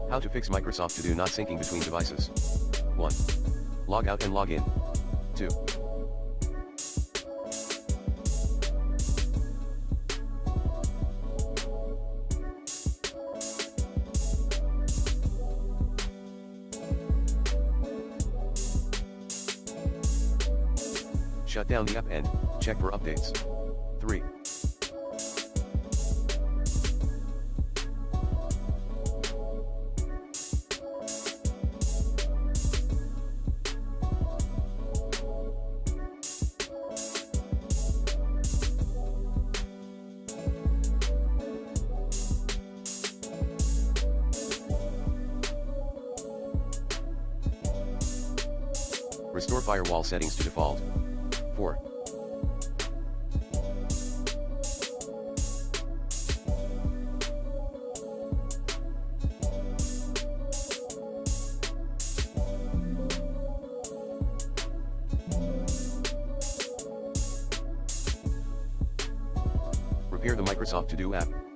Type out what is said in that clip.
How to fix Microsoft To Do not syncing between devices. 1. Log out and log in. 2. Shut down the app and check for updates. 3. Restore firewall settings to default. 4. Repair the Microsoft To Do app.